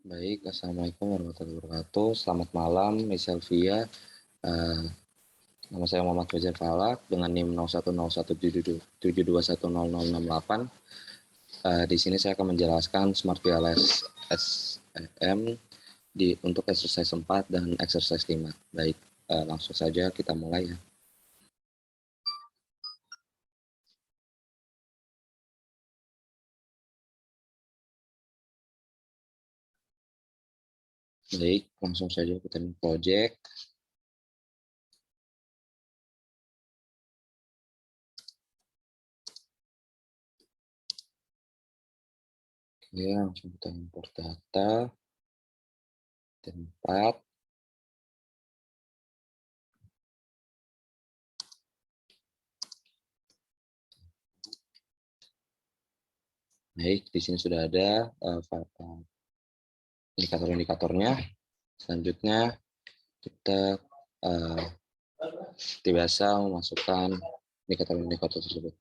Baik, Assalamualaikum warahmatullahi wabarakatuh. Selamat malam, Miss Elvia. Eh, Nama saya Muhammad Fajar Falak dengan NIM 010177210068. Di sini saya akan menjelaskan Smart VLS SFM untuk exercise 4 dan exercise 5. Baik, langsung saja kita mulai ya. Baik, langsung saja kita project. Oke, langsung kita import data. Tempat. Baik, di sini sudah ada indikator-indikatornya. Selanjutnya kita seperti biasa memasukkan indikator-indikator tersebut.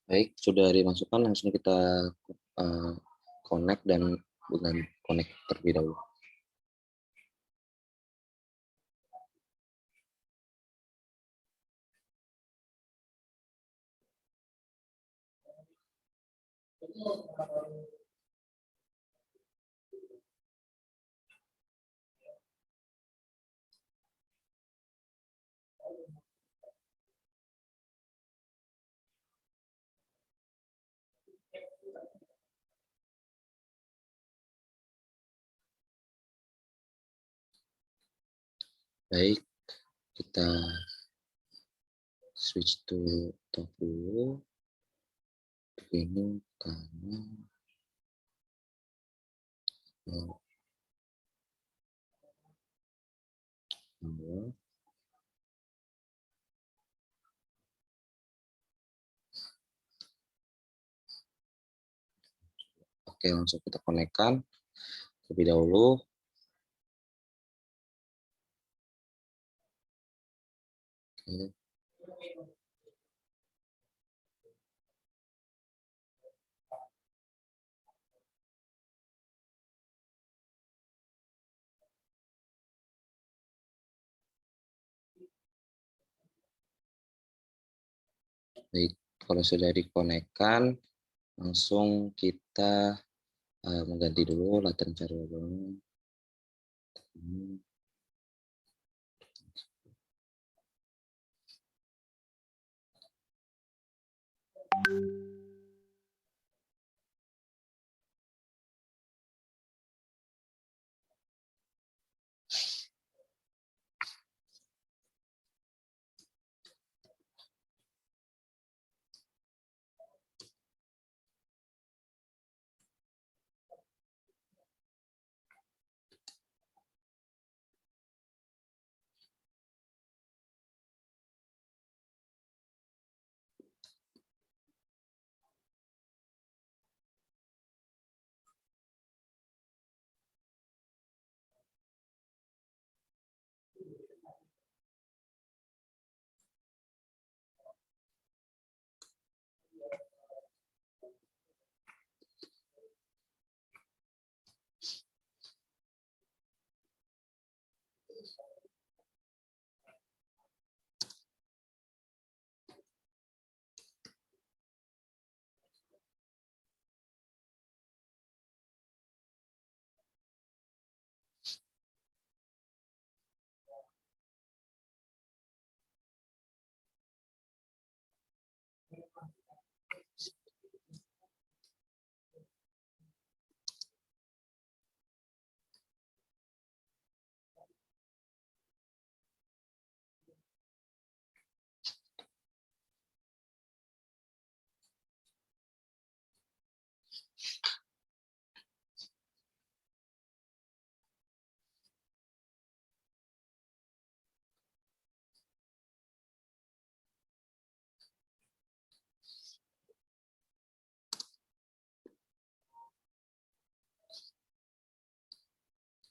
Baik, sudah dimasukkan, langsung kita connect dan dengan connect terlebih dahulu. Baik, kita switch to top dulu. Ini karena Oke, langsung kita konekkan terlebih dahulu. Oke. Baik, kalau sudah dikonekkan, langsung kita mengganti dulu latar variabelnya.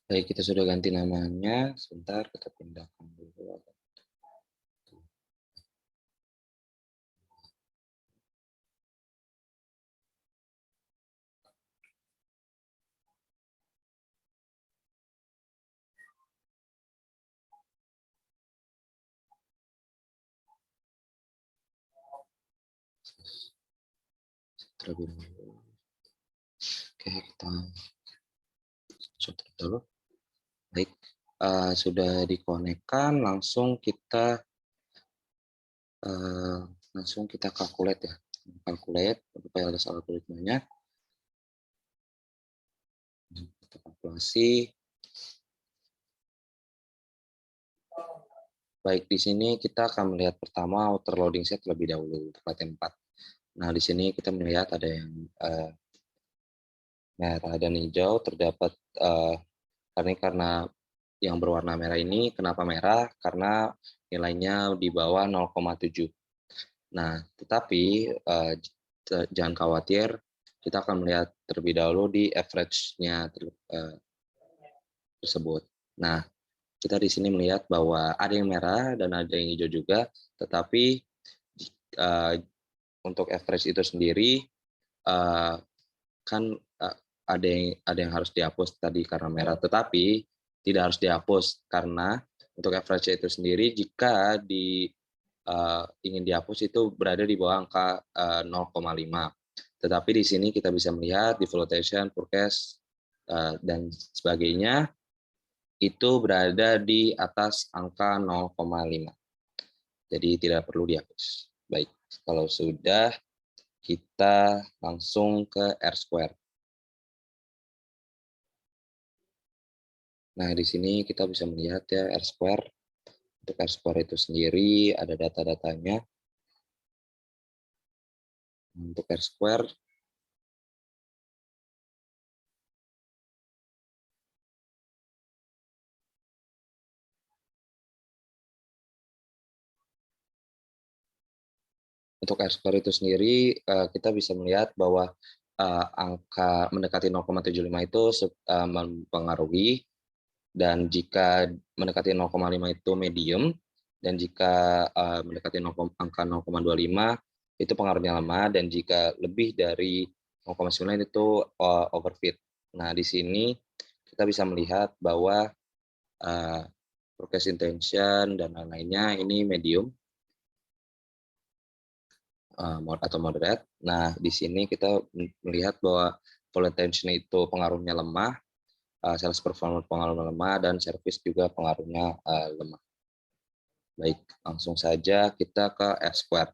Baik, kita sudah ganti namanya. Sebentar, kita pindahkan dulu. Terlebih dahulu. Oke, kita coba dulu. Baik, sudah dikonekkan, uh, langsung kita calculate ya. Calculate supaya ada algoritmanya. Kita kalkulasi. Baik, di sini kita akan melihat pertama outer loading set terlebih dahulu untuk latihan 4. Nah, di sini kita melihat ada yang merah dan hijau terdapat karena yang berwarna merah ini kenapa merah? Karena nilainya di bawah 0,7. Nah, tetapi jangan khawatir, kita akan melihat terlebih dahulu di average-nya tersebut. Nah, kita di sini melihat bahwa ada yang merah dan ada yang hijau juga, tetapi untuk average itu sendiri kan ada yang harus dihapus tadi karena merah, tetapi tidak harus dihapus karena untuk average itu sendiri jika ingin dihapus itu berada di bawah angka 0,5. Tetapi di sini kita bisa melihat di flotation, forecast, dan sebagainya itu berada di atas angka 0,5. Jadi tidak perlu dihapus. Baik, kalau sudah kita langsung ke R-square. Nah, di sini kita bisa melihat ya R-square. Untuk R-square itu sendiri ada data-datanya. Untuk R-square, untuk R-square itu sendiri kita bisa melihat bahwa angka mendekati 0,75 itu mempengaruhi, dan jika mendekati 0,5 itu medium, dan jika mendekati angka 0,25 itu pengaruhnya lemah, dan jika lebih dari 0,9 itu overfit. Nah, di sini kita bisa melihat bahwa forecast intention dan lain-lainnya ini medium atau moderate. Nah, di sini kita melihat bahwa full intention itu pengaruhnya lemah, sales performance pengaruhnya lemah, dan service juga pengaruhnya lemah. Baik, langsung saja kita ke F-square.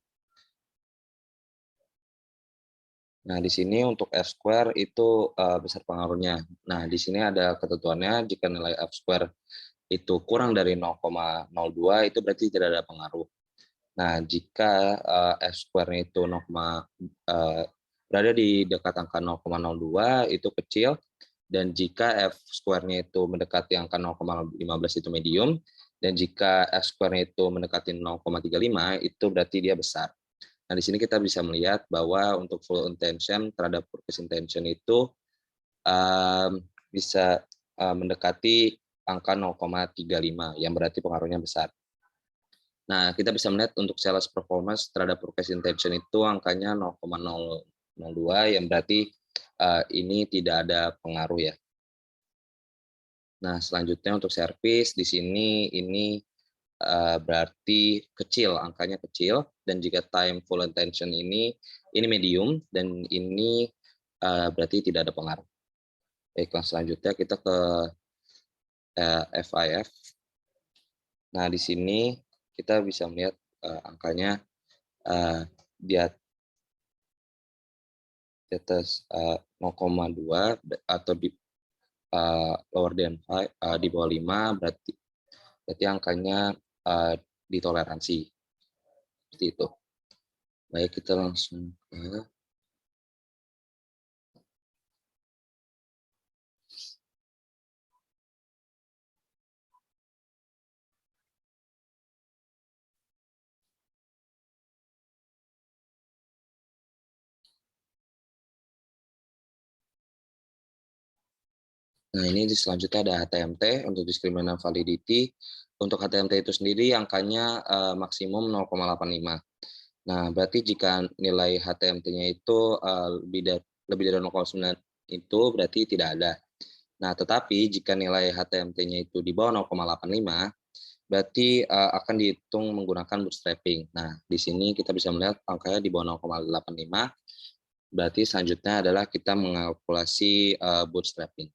Nah, di sini untuk F-square itu besar pengaruhnya. Nah, di sini ada ketentuannya, jika nilai F-square itu kurang dari 0,02 itu berarti tidak ada pengaruh. Nah, jika F-square-nya itu berada di dekat angka 0,02 itu kecil, dan jika F-square-nya itu mendekati angka 0,15 itu medium, dan jika F-square-nya itu mendekati 0,35 itu berarti dia besar. Nah, di sini kita bisa melihat bahwa untuk full intention terhadap purchase intention itu bisa mendekati angka 0,35 yang berarti pengaruhnya besar. Nah, kita bisa melihat untuk sales performance terhadap forecast intention itu angkanya 0,002 yang berarti ini tidak ada pengaruh ya. Nah, selanjutnya untuk service di sini ini berarti kecil, angkanya kecil, dan jika time full intention ini medium, dan ini berarti tidak ada pengaruh. Baiklah, selanjutnya kita ke FIF. Nah, di sini kita bisa melihat angkanya di atas 0,2 atau di lower than 5, di bawah 5 berarti angkanya ditoleransi. Seperti itu. Baik, kita langsung ke Nah, ini selanjutnya ada HTMT untuk discriminant validity. Untuk HTMT itu sendiri angkanya maksimum 0,85. Nah, berarti jika nilai HTMT-nya itu lebih dari 0,9 itu berarti tidak ada. Nah, tetapi jika nilai HTMT-nya itu di bawah 0,85, berarti akan dihitung menggunakan bootstrapping. Nah, di sini kita bisa melihat angkanya di bawah 0,85, berarti selanjutnya adalah kita mengalkulasi bootstrapping.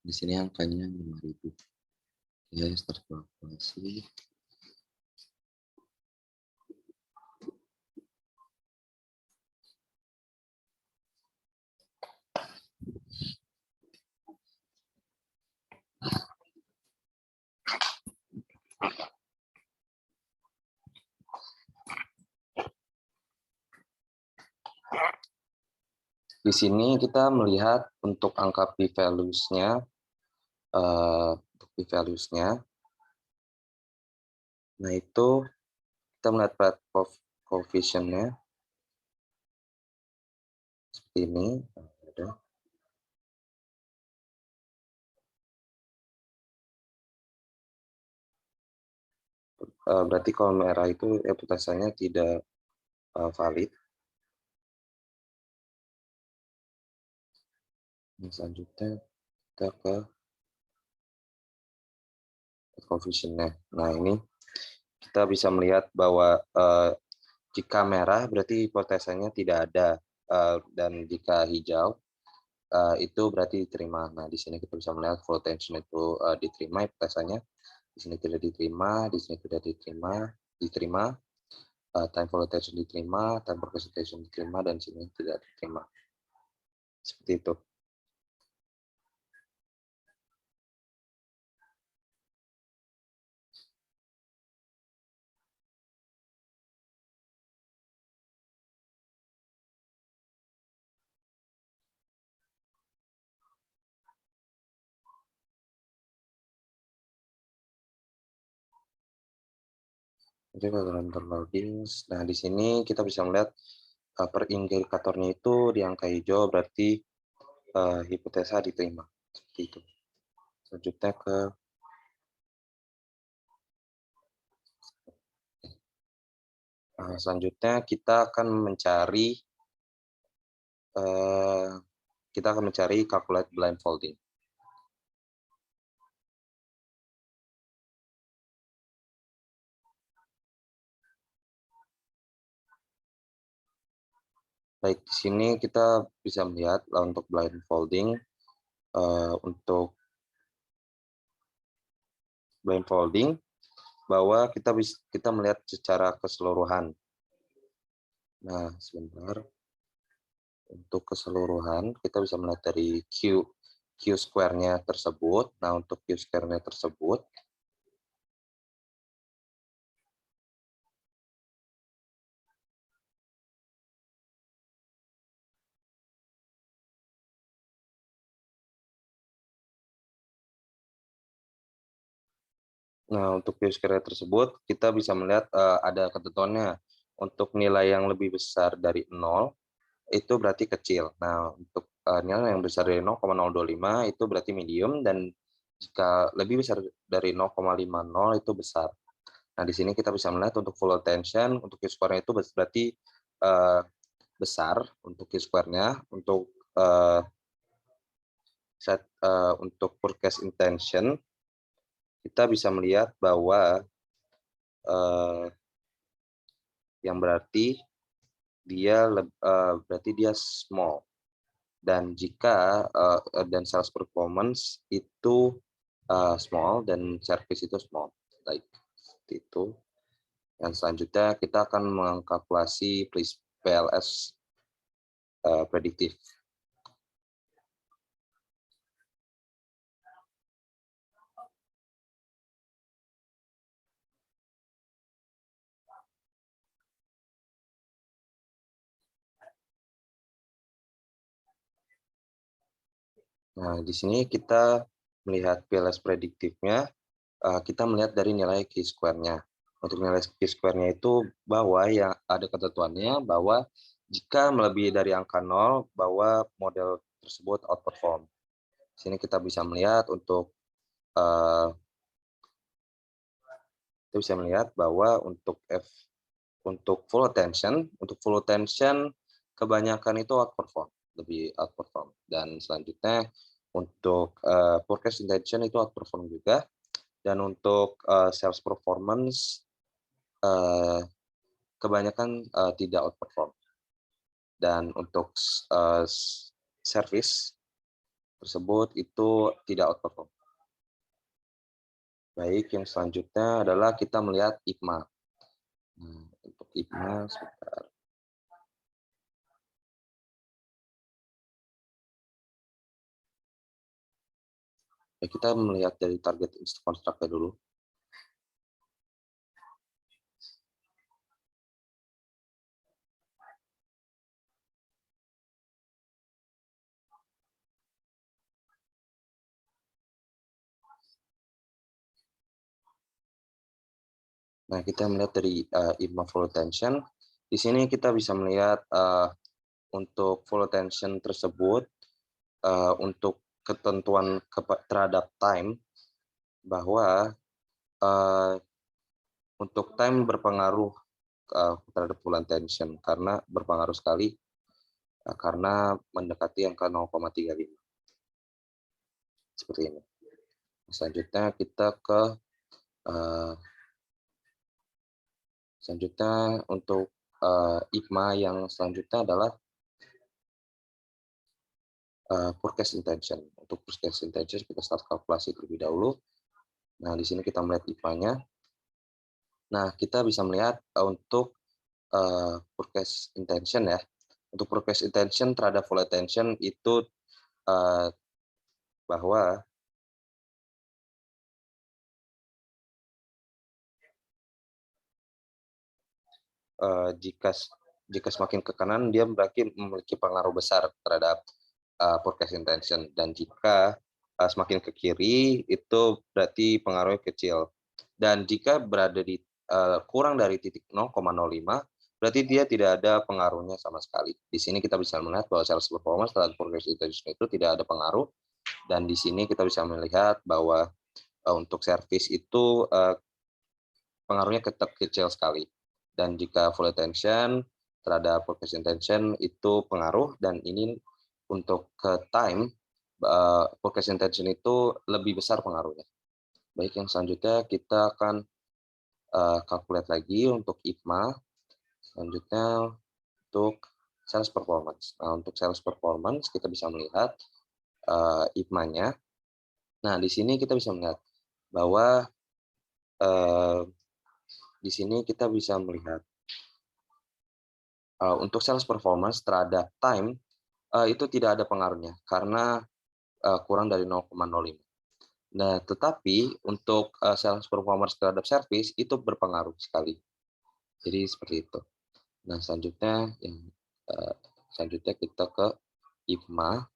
Di sini angkanya 5.000. Ya, start kalkulasi. Di sini kita melihat untuk angka p-values-nya, nah itu kita melihat coefficient-nya seperti ini. Berarti kalau merah itu reputasinya tidak valid. Selanjutnya kita ke coefficient-nya. Nah, ini kita bisa melihat bahwa jika merah berarti hipotesanya tidak ada, dan jika hijau itu berarti diterima. Nah, di sini kita bisa melihat flow tension itu diterima hipotesanya, di sini tidak diterima, di sini tidak diterima, time flow tension diterima, time precipitation diterima, dan di sini tidak diterima. Seperti itu. Jadi kalau loading, nah di sini kita bisa melihat per indikatornya itu di angka hijau berarti hipotesa diterima. Seperti itu. Selanjutnya ke selanjutnya kita akan mencari calculate blindfolding. Baik, di sini kita bisa melihat untuk blindfolding, bahwa kita melihat secara keseluruhan. Nah, sebentar. Untuk keseluruhan kita bisa melihat dari Q square-nya tersebut. Nah, untuk Q square-nya tersebut untuk Q square tersebut kita bisa melihat ada ketentuannya. Untuk nilai yang lebih besar dari 0 itu berarti kecil. Nah, untuk nilai yang besar dari 0,025 itu berarti medium, dan jika lebih besar dari 0,50 itu besar. Nah, di sini kita bisa melihat untuk full tension, untuk Q square-nya itu berarti besar untuk Q square-nya. Untuk forecast intention, kita bisa melihat bahwa yang berarti dia small, dan jika dan sales performance itu small dan service itu small. Baik, seperti itu. Dan selanjutnya kita akan mengkalkulasi PLS prediktif. Nah, di sini kita melihat PLS prediktifnya, kita melihat dari nilai Q-square-nya. Untuk nilai Q-square-nya itu bahwa ya ada ketentuannya bahwa Jika melebihi dari angka 0, bahwa model tersebut outperform. Di sini kita bisa melihat bahwa untuk full attention kebanyakan itu lebih outperform. Dan selanjutnya untuk forecast intention itu outperform juga. Dan untuk sales performance kebanyakan tidak outperform. Dan untuk service tersebut itu tidak outperform. Baik, yang selanjutnya adalah kita melihat IPMA. Nah, untuk IPMA, sebentar. Baik, kita melihat dari target construct dulu. Nah, kita melihat dari IPMA full attention. Di sini kita bisa melihat untuk full attention tersebut, untuk ketentuan terhadap time, bahwa untuk time berpengaruh terhadap full attention, karena berpengaruh sekali, karena mendekati angka 0,35. Seperti ini. Selanjutnya kita ke selanjutnya untuk IPMA yang selanjutnya adalah forecast intention. Untuk forecast intention kita start kalkulasi terlebih dahulu. Nah, di sini kita melihat IPMA-nya. Nah, kita bisa melihat untuk forecast intention ya. Untuk forecast intention terhadap full attention itu bahwa jika semakin ke kanan dia berarti memiliki pengaruh besar terhadap forecast intention, dan jika semakin ke kiri itu berarti pengaruhnya kecil, dan jika berada di kurang dari titik 0,05 berarti dia tidak ada pengaruhnya sama sekali. Di sini kita bisa melihat bahwa sales performance terhadap forecast intention itu tidak ada pengaruh, dan di sini kita bisa melihat bahwa untuk service itu pengaruhnya kecil sekali. Dan jika full attention terhadap forecast intention itu pengaruh, dan ini untuk ke time forecast intention itu lebih besar pengaruhnya. Baik, yang selanjutnya kita akan calculate lagi untuk IPMA. Selanjutnya untuk sales performance. Nah, untuk sales performance kita bisa melihat IPMA-nya. Nah, di sini kita bisa melihat bahwa di sini kita bisa melihat untuk sales performance terhadap time itu tidak ada pengaruhnya karena kurang dari 0,05. Nah, tetapi untuk sales performance terhadap service itu berpengaruh sekali. Jadi seperti itu. Nah, selanjutnya kita ke IPMA.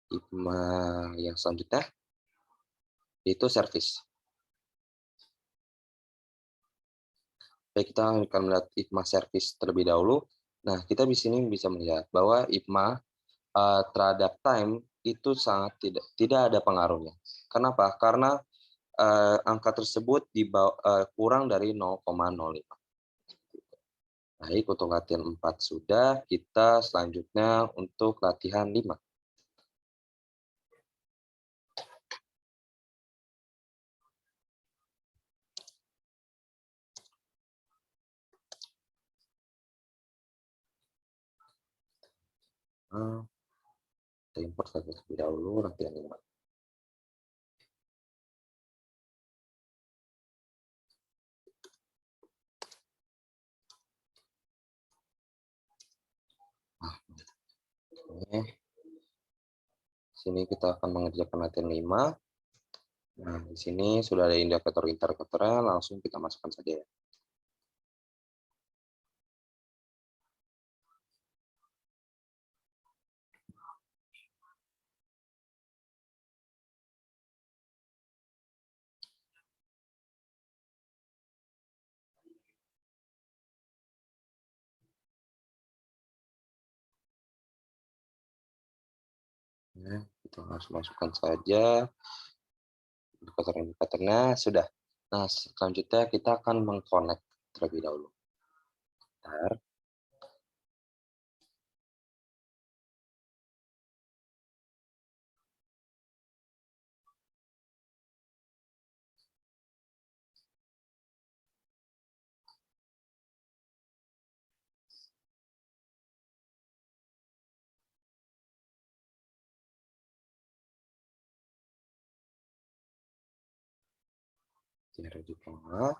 IPMA yang selanjutnya itu service. Baik, kita akan melihat IPMA service terlebih dahulu. Nah, kita di sini bisa melihat bahwa IPMA terhadap time itu sangat tidak ada pengaruhnya. Kenapa? Karena angka tersebut kurang dari 0,05. Baik, untuk latihan 4 sudah, kita selanjutnya untuk latihan 5. Kita import saja terlebih dahulu latihan 5. Oke. Sini kita akan mengerjakan latihan 5. Nah, di sini sudah ada indikator-indikatornya, langsung kita masukkan saja ya. Ya, kita langsung masukkan saja indikator-indikatornya sudah. Nah, selanjutnya kita akan mengconnect terlebih dahulu. Bentar. Taruh di tengah.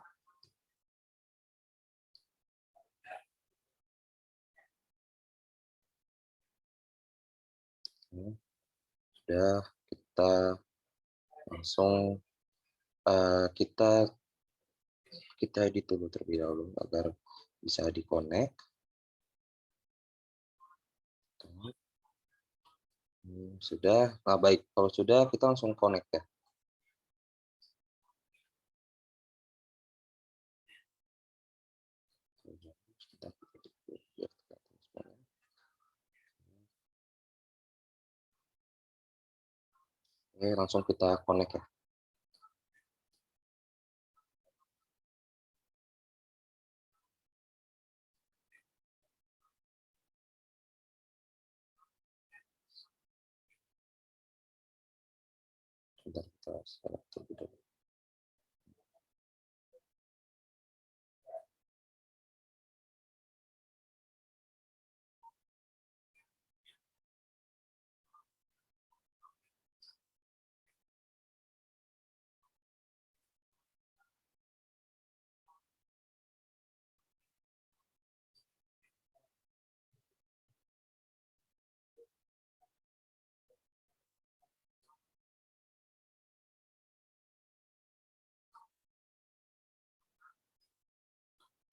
Sudah, kita langsung kita edit dulu terlebih dahulu agar bisa di-connect. Sudah. Nah, baik. Kalau sudah, kita langsung connect ya. Oke, langsung kita connect ya. Bentar, kita select terlebih dahulu.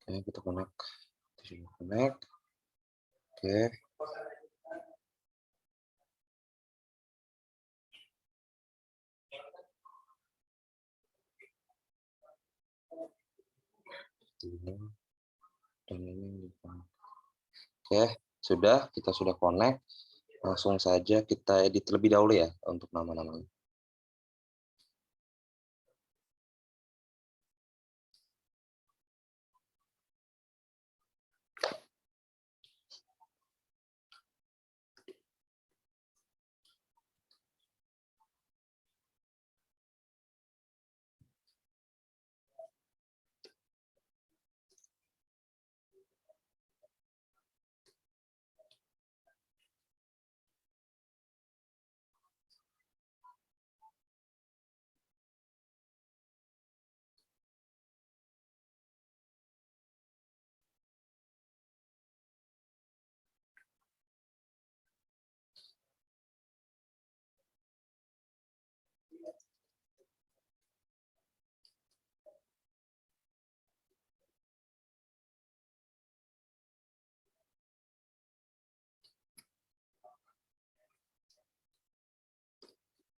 Oke, kita connect. Connect. Oke. Ini dan ini. Oke, kita sudah connect. Langsung saja kita edit terlebih dahulu ya untuk nama-namanya.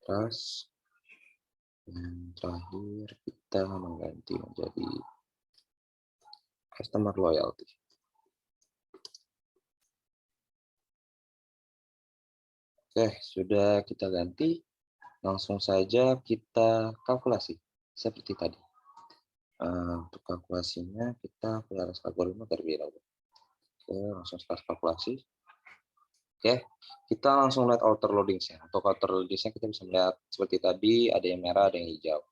Terus yang terakhir kita mengganti menjadi customer loyalty. Oke, sudah kita ganti. Langsung saja kita kalkulasi seperti tadi. Untuk kalkulasinya kita pelaras algoritma terlebih dahulu. Oke, langsung start kalkulasi. Oke, kita langsung lihat outer loadings-nya. Untuk outer loadings-nya kita bisa melihat seperti tadi, ada yang merah, ada yang hijau.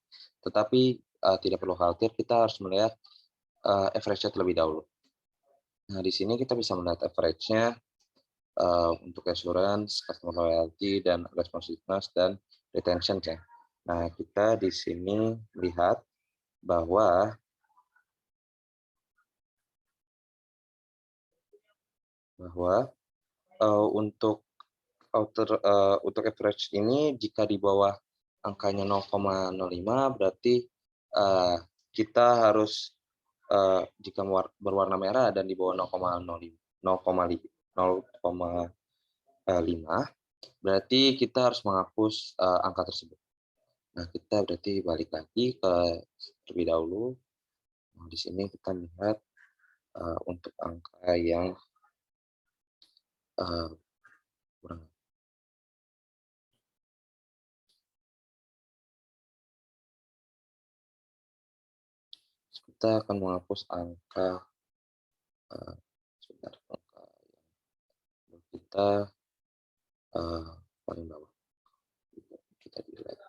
Tetapi tidak perlu khawatir, kita harus melihat average-nya terlebih dahulu. Nah, di sini kita bisa melihat average-nya untuk assurance, customer loyalty, dan responsiveness, dan retention ya. Nah, kita di sini lihat bahwa untuk untuk average ini jika di bawah angkanya 0,05 berarti kita harus jika berwarna merah dan di bawah 0,5 berarti kita harus menghapus angka tersebut. Nah, kita berarti balik lagi ke terlebih dahulu. Nah, di sini kita melihat untuk angka yang kurang. kita akan menghapus angka sebentar, angka yang kita paling bawah. Kita delete.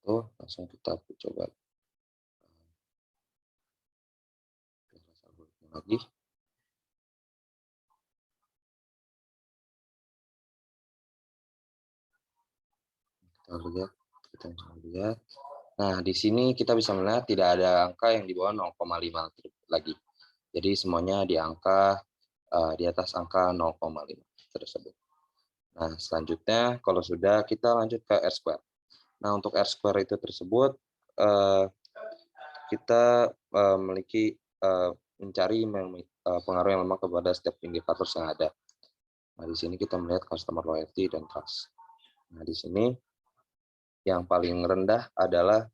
Itu langsung kita coba lagi. Kita lihat. Nah, di sini kita bisa melihat tidak ada angka yang di bawah 0,5 lagi. Jadi semuanya di angka di atas angka 0,5 tersebut. Nah, selanjutnya kalau sudah kita lanjut ke R-square. Nah, untuk R-square itu tersebut kita memiliki mencari pengaruh yang memang kepada setiap indikator yang ada. Nah, di sini kita melihat customer loyalty dan trust. Nah, di sini yang paling rendah adalah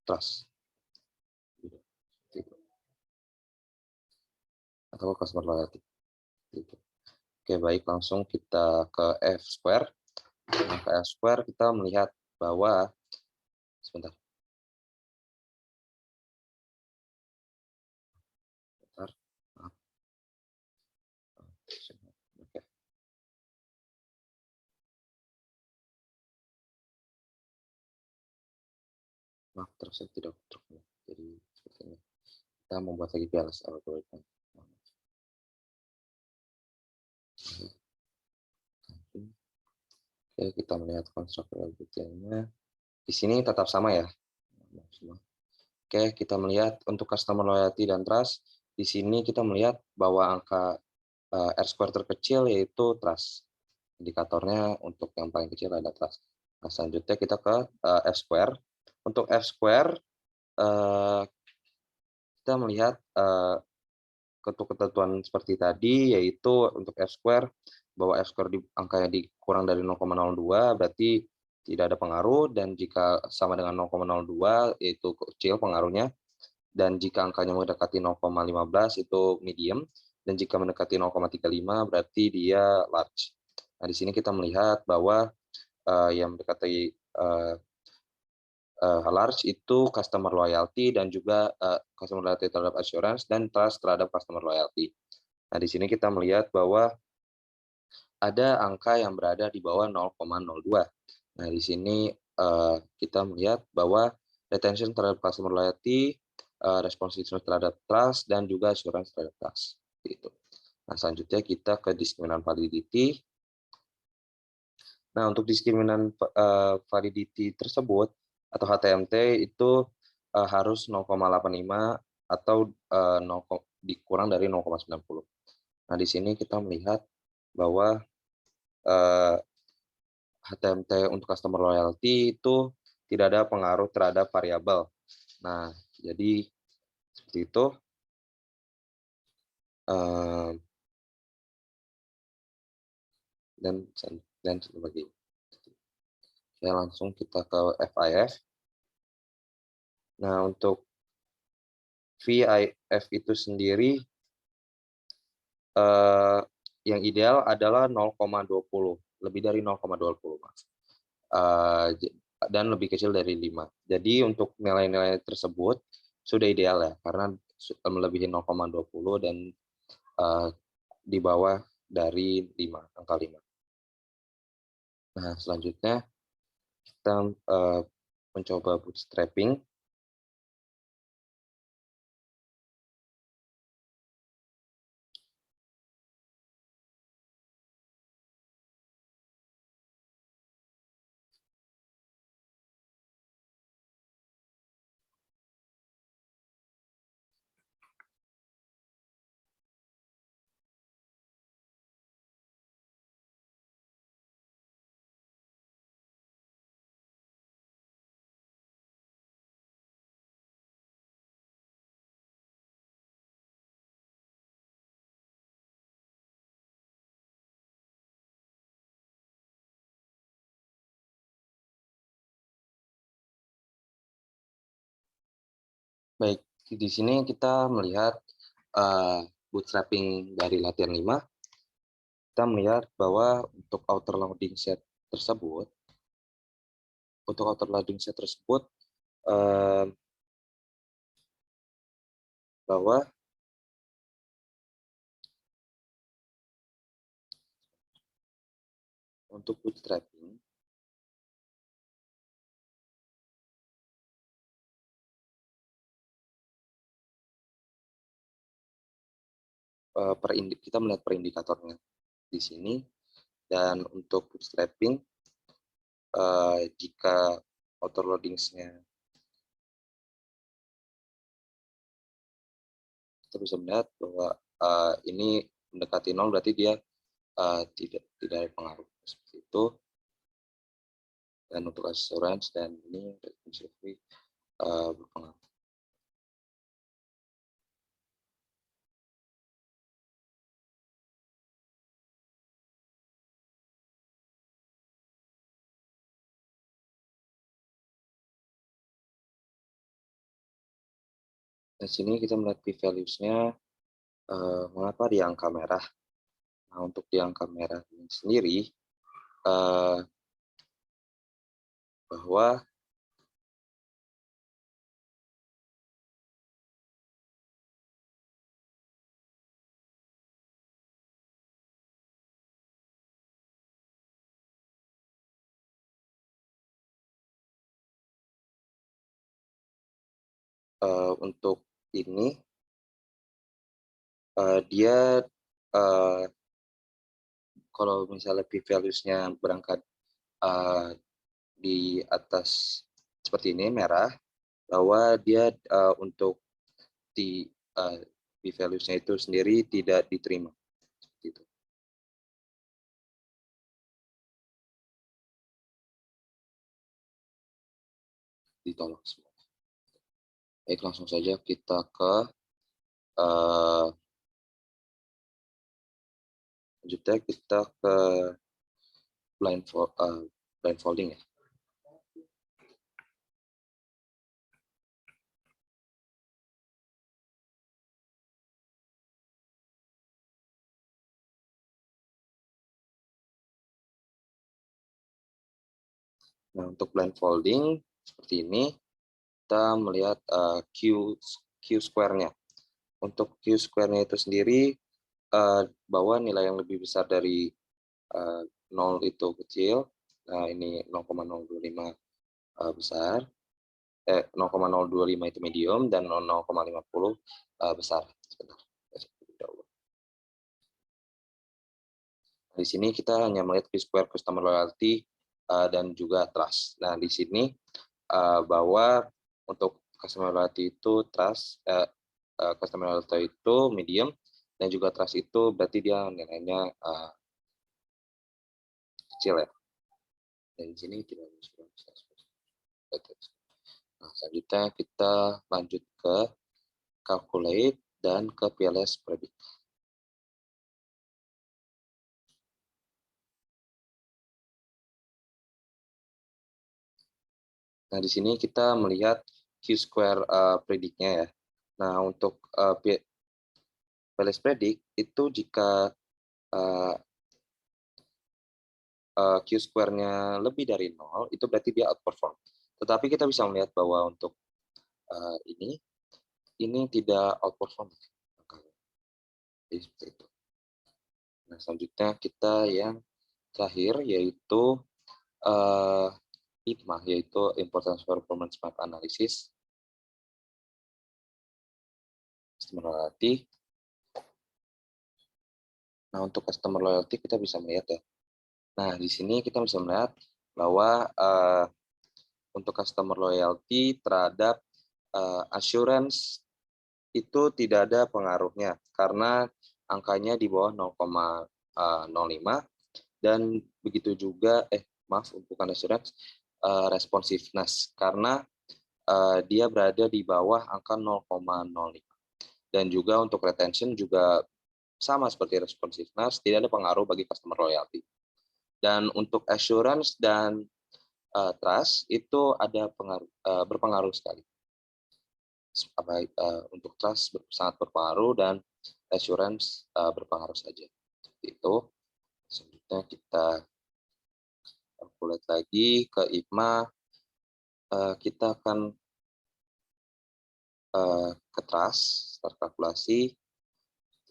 trust atau customer loyalty. Oke, baik, langsung kita ke F-square. Nah, ke F-square kita melihat bahwa sebentar. Oke. Maaf, terus saya tidak terhubung. Jadi seperti ini. Kita membuat lagi PLS algorithm. Oke, kita melihat konstruksi algoritmnya. Di sini tetap sama ya. Oke, kita melihat untuk customer loyalty dan trust. Di sini kita melihat bahwa angka R-square terkecil yaitu trust. Indikatornya untuk yang paling kecil ada trust. Nah, selanjutnya kita ke F-square. Untuk F-square, kita melihat ketentuan seperti tadi, yaitu untuk F-square, bahwa F-square angkanya dikurang dari 0,02, berarti tidak ada pengaruh, dan jika sama dengan 0,02, yaitu kecil pengaruhnya, dan jika angkanya mendekati 0,15, itu medium, dan jika mendekati 0,35, berarti dia large. Nah, di sini kita melihat bahwa yang mendekati large itu customer loyalty dan juga customer loyalty terhadap assurance dan trust terhadap customer loyalty. Nah, di sini kita melihat bahwa ada angka yang berada di bawah 0,02. Nah, di sini kita melihat bahwa retention terhadap customer loyalty, responsiveness terhadap trust, dan juga assurance terhadap trust. Gitu. Nah, selanjutnya kita ke diskriminan validity. Nah, untuk diskriminan validity tersebut, atau HTMT itu harus 0,85 atau dikurang dari 0,90. Nah, di sini kita melihat bahwa HTMT untuk customer loyalty itu tidak ada pengaruh terhadap variabel. Nah, jadi seperti itu. Dan sebagainya. Ya, langsung kita ke FIF. Nah, untuk VIF itu sendiri yang ideal adalah 0,20, lebih dari 0,20, Mas. Dan lebih kecil dari 5. Jadi untuk nilai-nilai tersebut sudah ideal ya, karena melebihi 0,20 dan di bawah dari 5, angka 5. Nah, selanjutnya kita mencoba bootstrapping. Baik, di sini kita melihat bootstrapping dari latihan 5. kita melihat bahwa untuk outer loading set tersebut, bahwa untuk bootstrapping kita melihat per indikatornya di sini, dan untuk bootstrapping jika outer loadings-nya kita bisa melihat bahwa ini mendekati 0, berarti dia tidak ada pengaruh seperti itu. Dan untuk assurance dan ini berpengaruh. Di sini kita melihat p-values-nya mengapa di angka merah. Nah, untuk di angka merah ini sendiri bahwa untuk ini dia kalau misalnya p-values-nya berangkat di atas seperti ini merah, bahwa dia untuk di p-values-nya itu sendiri tidak diterima seperti itu. Ditolak semua. Baik, langsung saja kita ke selanjutnya kita ke blindfolding ya. Nah, untuk blindfolding seperti ini, kita melihat Q-square-nya. Untuk Q-square-nya itu sendiri, bahwa nilai yang lebih besar dari 0 itu kecil, nah ini 0,025 besar, 0,025 itu medium, dan 0,50 besar. Sebentar. Di sini kita hanya melihat Q-square customer loyalty dan juga trust. Nah, di sini bahwa untuk customer loyalty itu customer loyalty itu medium, dan juga trust itu berarti dia nilainya kecil ya. Dan di sini tidak bisa. Nah, selanjutnya kita lanjut ke calculate dan ke PLS predict. Nah, di sini kita melihat Q-square predict-nya ya. Nah, untuk PLS predict itu jika Q-square-nya lebih dari 0, itu berarti dia outperform. Tetapi kita bisa melihat bahwa untuk ini tidak outperform. Jadi seperti itu. Nah, selanjutnya kita yang terakhir yaitu IPMA, yaitu Importance Performance Map Analysis. Customer loyalty. Nah, untuk customer loyalty kita bisa melihat ya. Nah, di sini kita bisa melihat bahwa untuk customer loyalty terhadap assurance itu tidak ada pengaruhnya karena angkanya di bawah 0,05, dan begitu juga bukan assurance, responsiveness karena dia berada di bawah angka 0,05. Dan juga untuk retention juga sama seperti responsiveness, tidak ada pengaruh bagi customer loyalty. Dan untuk assurance dan trust itu ada berpengaruh sekali. Untuk trust sangat berpengaruh dan assurance berpengaruh saja. Seperti itu. Selanjutnya kita calculate lagi ke IPMA, kita akan ke TRAS, start kalkulasi,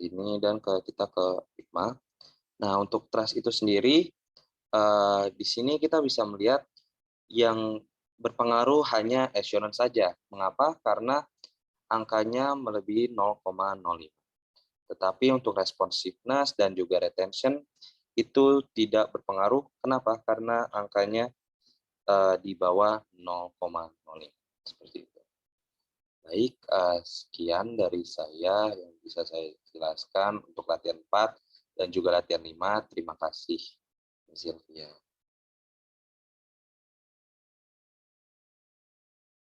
ini dan kita ke IPMA. Nah, untuk TRAS itu sendiri, di sini kita bisa melihat yang berpengaruh hanya assurance saja. Mengapa? Karena angkanya melebihi 0,05. Tetapi untuk responsiveness dan juga retention itu tidak berpengaruh. Kenapa? Karena angkanya di bawah 0,05. Seperti itu. Baik, sekian dari saya yang bisa saya jelaskan untuk latihan 4 dan juga latihan 5. Terima kasih, Sylvia.